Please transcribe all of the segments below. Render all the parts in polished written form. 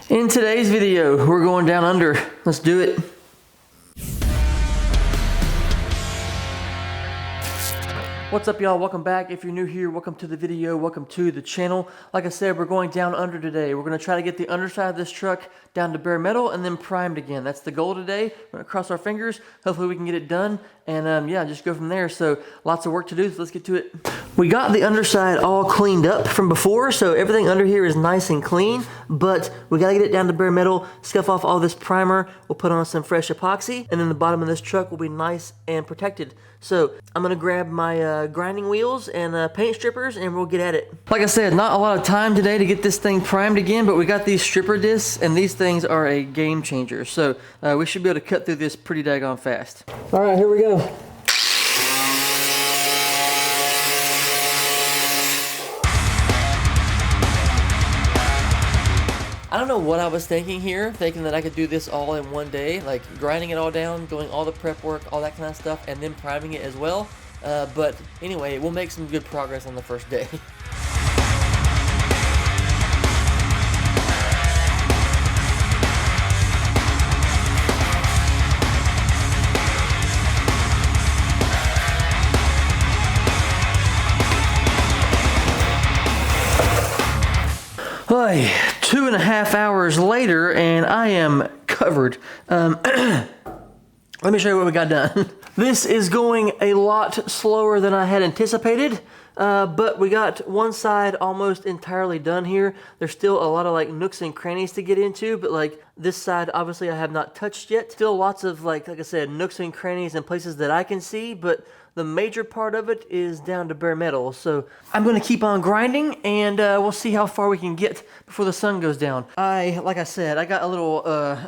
In today's video, we're going down under. Let's do it. What's up, y'all? Welcome back. If you're new here, welcome to the video. Welcome to the channel. Like I said, we're going down under today. We're going to try to get the underside of this truck down to bare metal and then primed again. That's the goal today. We're going to cross our fingers. Hopefully we can get it done. And yeah, just go from there. So lots of work to do. So let's get to it. We got the underside all cleaned up from before. So everything under here is nice and clean. But we got to get it down to bare metal, scuff off all this primer. We'll put on some fresh epoxy. And then the bottom of this truck will be nice and protected. So I'm going to grab my grinding wheels and paint strippers and we'll get at it. Like I said, not a lot of time today to get this thing primed again, but we got these stripper discs and these things are a game changer. So we should be able to cut through this pretty daggone fast. All right, here we go. I don't know what I was thinking here, thinking that I could do this all in one day, like grinding it all down, doing all the prep work, all that kind of stuff, and then priming it as well. But anyway, we'll make some good progress on the first day. Hey, 2.5 hours later, and I am covered. Let me show you what we got done. This is going a lot slower than I had anticipated, but we got one side almost entirely done here. There's still a lot of like nooks and crannies to get into, but like this side, obviously I have not touched yet. Still lots of like I said, nooks and crannies and places that I can see, but the major part of it is down to bare metal. So I'm gonna keep on grinding and we'll see how far we can get before the sun goes down. Like I said, I got a little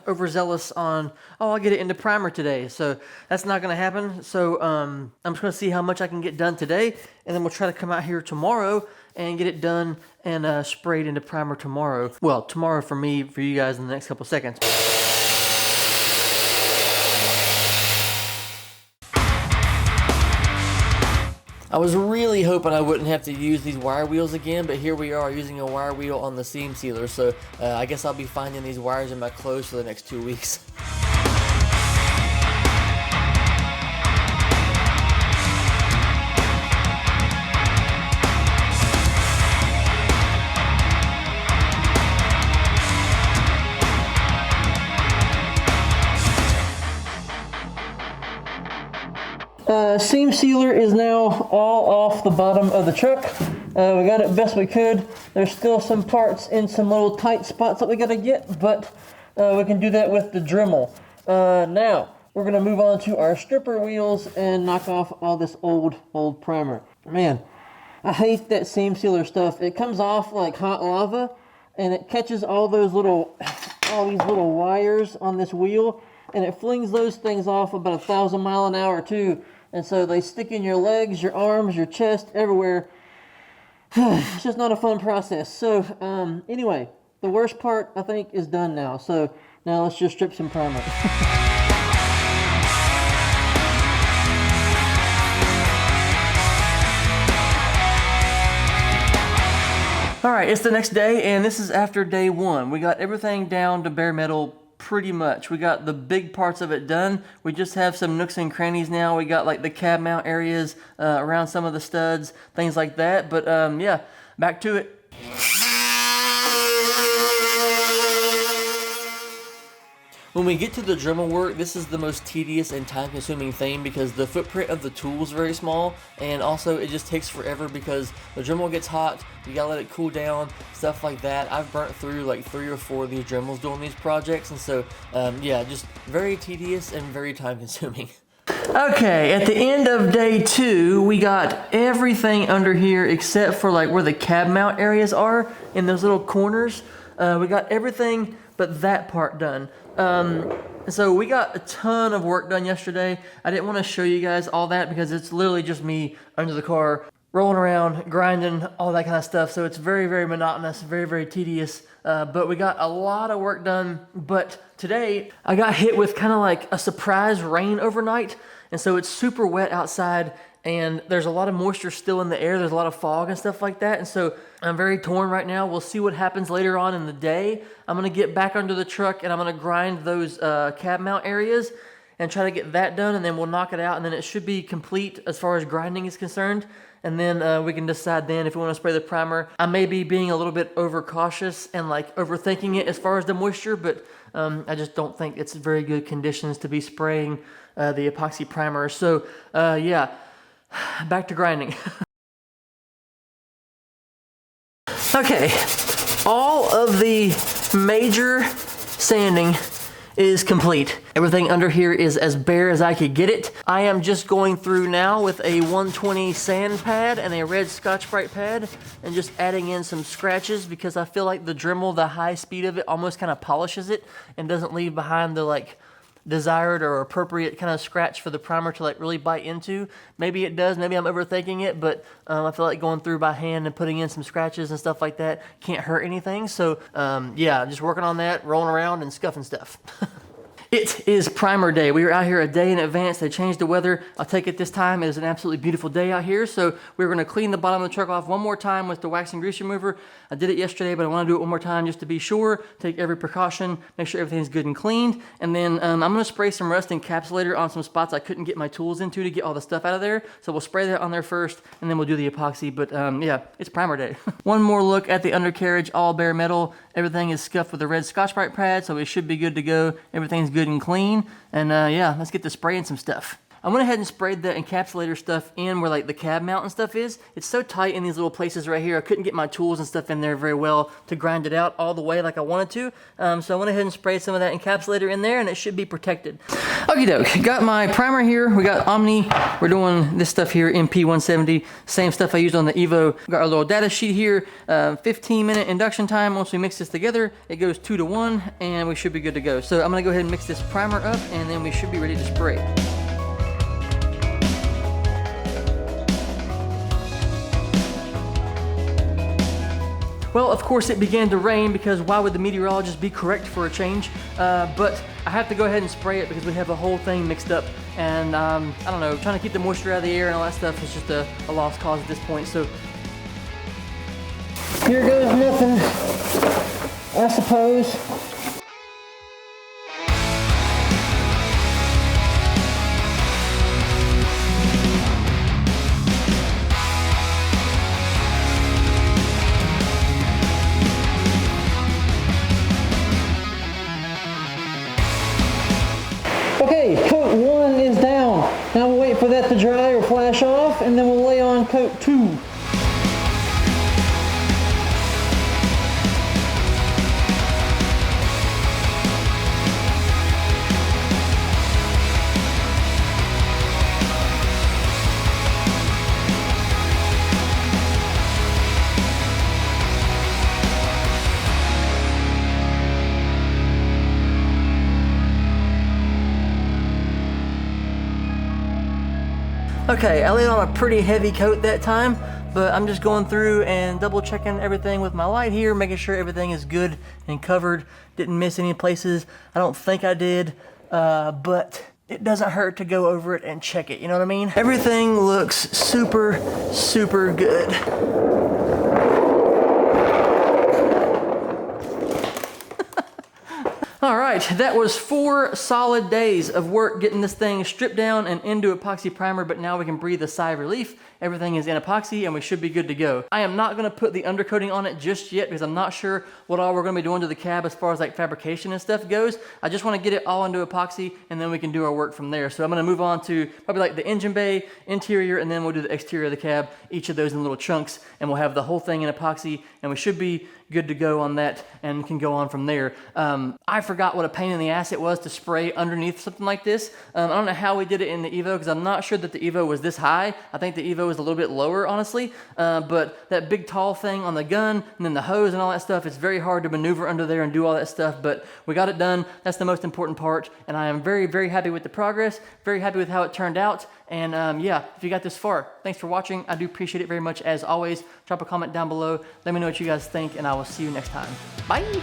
overzealous on, oh, I'll get it into primer today. So that's not gonna happen. So I'm just gonna see how much I can get done today. And then we'll try to come out here tomorrow and get it done and sprayed into primer tomorrow. Well, tomorrow for me, for you guys in the next couple seconds. I was really hoping I wouldn't have to use these wire wheels again, but here we are using a wire wheel on the seam sealer, so I guess I'll be finding these wires in my clothes for the next 2 weeks. Seam sealer is now all off the bottom of the truck. We got it best we could. There's still some parts in some little tight spots that we got to get, but we can do that with the Dremel. Now, we're going to move on to our stripper wheels and knock off all this old primer. Man, I hate that seam sealer stuff. It comes off like hot lava, and it catches all these little wires on this wheel, and it flings those things off about 1,000 miles an hour too. And so they stick in your legs, your arms, your chest, everywhere. It's just not a fun process. So anyway, the worst part I think is done now. So now let's just strip some primer. All right, it's the next day and this is after day one. We got everything down to bare metal pretty much. We got the big parts of it done. We just have some nooks and crannies now. We got like the cab mount areas around some of the studs, things like that. But yeah, back to it. When we get to the Dremel work, this is the most tedious and time-consuming thing because the footprint of the tool is very small, and also it just takes forever because the Dremel gets hot, you gotta let it cool down, stuff like that. I've burnt through like 3 or 4 of these Dremels doing these projects, and so yeah, just very tedious and very time-consuming. Okay, at the end of day 2, we got everything under here except for like where the cab mount areas are in those little corners. We got everything but that part done. So we got a ton of work done yesterday. I didn't want to show you guys all that because it's literally just me under the car, rolling around, grinding, all that kind of stuff. So it's very, very monotonous, very, very tedious. But we got a lot of work done. But today I got hit with kind of like a surprise rain overnight. And so it's super wet outside and there's a lot of moisture still in the air. There's a lot of fog and stuff like that, and so I'm very torn right now. We'll see what happens later on in the day. I'm gonna get back under the truck and I'm gonna grind those cab mount areas and try to get that done, and then we'll knock it out, and then it should be complete as far as grinding is concerned. And then we can decide then if we want to spray the primer. I may be being a little bit overcautious and like overthinking it as far as the moisture, but I just don't think it's very good conditions to be spraying the epoxy primer. So yeah, back to grinding. Okay, all of the major sanding is complete. Everything under here is as bare as I could get it. I am just going through now with a 120 sand pad and a red Scotch-Brite pad and just adding in some scratches because I feel like the Dremel, the high speed of it, almost kind of polishes it and doesn't leave behind the like desired or appropriate kind of scratch for the primer to like really bite into. Maybe it does, maybe I'm overthinking it, but I feel like going through by hand and putting in some scratches and stuff like that can't hurt anything. So yeah, just working on that, rolling around and scuffing stuff. It is primer day. We were out here a day in advance. They changed the weather. I'll take it this time. It is an absolutely beautiful day out here. So we're going to clean the bottom of the truck off one more time with the wax and grease remover. I did it yesterday, but I want to do it one more time just to be sure. Take every precaution. Make sure everything's good and cleaned. And then I'm going to spray some rust encapsulator on some spots I couldn't get my tools into to get all the stuff out of there. So we'll spray that on there first, and then we'll do the epoxy. But yeah, it's primer day. One more look at the undercarriage, all bare metal. Everything is scuffed with a red Scotch-Brite pad, so it should be good to go. Everything's good and clean. And yeah, let's get to spraying some stuff. I went ahead and sprayed the encapsulator stuff in where like the cab mount and stuff is. It's so tight in these little places right here. I couldn't get my tools and stuff in there very well to grind it out all the way like I wanted to. So I went ahead and sprayed some of that encapsulator in there and it should be protected. Okie doke, got my primer here. We got Omni. We're doing this stuff here, MP170. Same stuff I used on the Evo. Got our little data sheet here. 15-minute induction time. Once we mix this together, it goes 2-to-1 and we should be good to go. So I'm gonna go ahead and mix this primer up and then we should be ready to spray. Well, of course it began to rain because why would the meteorologist be correct for a change? But I have to go ahead and spray it because we have the whole thing mixed up. And I don't know, trying to keep the moisture out of the air and all that stuff is just a lost cause at this point. So here goes nothing, I suppose. Okay, coat 1 is down. Now we'll wait for that to dry or flash off, and then we'll lay on coat 2. Okay, I laid on a pretty heavy coat that time, but I'm just going through and double checking everything with my light here, making sure everything is good and covered. Didn't miss any places. I don't think I did, but it doesn't hurt to go over it and check it, you know what I mean? Everything looks super, super good. All right, that was 4 solid days of work getting this thing stripped down and into epoxy primer, but now we can breathe a sigh of relief. Everything is in epoxy and we should be good to go. I am not gonna put the undercoating on it just yet because I'm not sure what all we're gonna be doing to the cab as far as like fabrication and stuff goes. I just wanna get it all into epoxy and then we can do our work from there. So I'm gonna move on to probably like the engine bay, interior, and then we'll do the exterior of the cab, each of those in little chunks, and we'll have the whole thing in epoxy and we should be good to go on that and can go on from there. I forgot what a pain in the ass it was to spray underneath something like this. I don't know how we did it in the Evo because I'm not sure that the Evo was this high. I think the Evo was a little bit lower, honestly. But that big tall thing on the gun and then the hose and all that stuff, it's very hard to maneuver under there and do all that stuff, but we got it done. That's the most important part. And I am very, very happy with the progress, very happy with how it turned out. And yeah, if you got this far, thanks for watching. I do appreciate it very much as always. Drop a comment down below. Let me know what you guys think and I will see you next time. Bye.